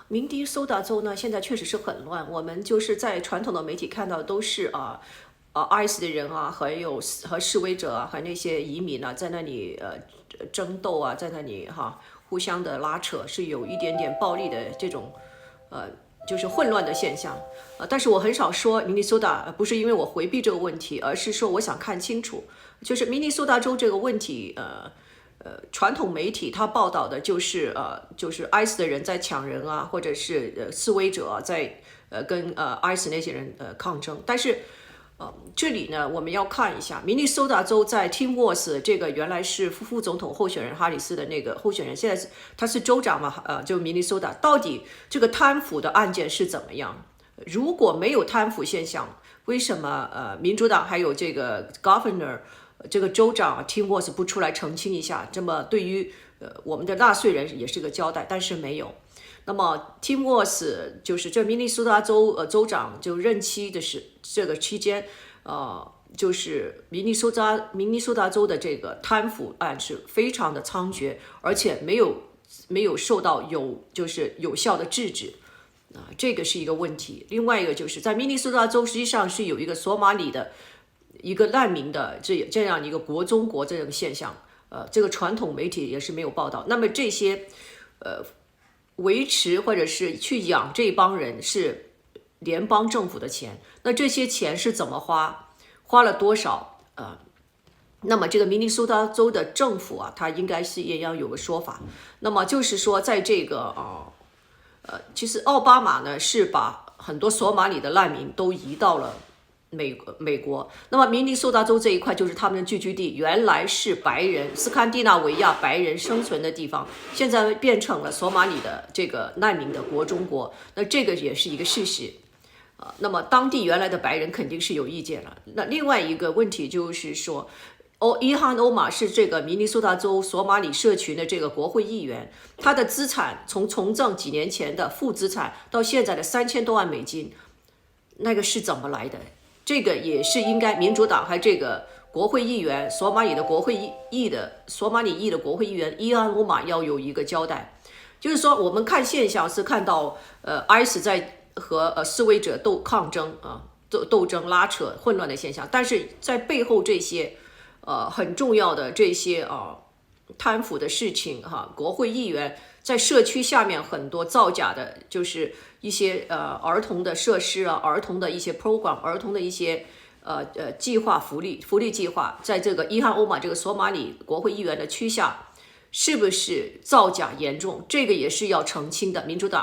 明尼苏达州呢，现在确实是很乱。我们就是在传统的媒体看到都是ICE 的人啊，和示威者啊，和那些移民啊，在那里争斗啊，在那里互相的拉扯，是有一点点暴力的这种就是混乱的现象。但是我很少说明尼苏达，不是因为我回避这个问题，而是说我想看清楚，就是明尼苏达州这个问题，传统媒体它报道的就是ICE 的人在抢人啊，或者是示威者在跟ICE 那些人抗争。但是这里呢，我们要看一下明尼苏达州在 Tim Walz 这个原来是副总统候选人哈里斯的那个候选人，现在他是州长嘛，就明尼苏达到底这个贪腐的案件是怎么样？如果没有贪腐现象，为什么民主党还有这个 Governor 这个州长 Tim Walz 不出来澄清一下？这么对于我们的纳税人也是个交代，但是没有。那么 Tim Walz 就是这明尼苏达州州长就任期的是这个期间，就是明尼苏达州的这个贪腐案是非常的猖獗，而且没有受到就是有效的制止。这个是一个问题。另外一个就是在明尼苏达州实际上是有一个索马里的一个难民的这样一个国中国这种现象，这个传统媒体也是没有报道。那么这些维持或者是去养这帮人是联邦政府的钱，那这些钱是怎么花了多少？那么这个明尼苏达州的政府啊，它应该是也要有个说法。那么就是说，在这个其实奥巴马呢是把很多索马里的难民都移到了美国。那么明尼苏达州这一块就是他们的聚居地，原来是白人斯堪的纳维亚白人生存的地方，现在变成了索马里的这个难民的国中国。那这个也是一个事实。那么当地原来的白人肯定是有意见了。那另外一个问题就是说，伊汉欧马是这个明尼苏达州索马里社群的这个国会议员，他的资产从政几年前的负资产到现在的3000多万美金，那个是怎么来的？这个也是应该民主党还这个国会议员索马里的国会议的索马里裔的国会议员伊汉欧马要有一个交代。就是说我们看现象是看到ICE 在和示威者抗争斗争拉扯混乱的现象，但是在背后这些很重要的这些贪腐的事情国会议员在社区下面很多造假的，就是一些儿童的设施啊，儿童的一些 program， 儿童的一些计划福利计划，在这个伊汉欧马这个索马里国会议员的区下，是不是造假严重？这个也是要澄清的，民主党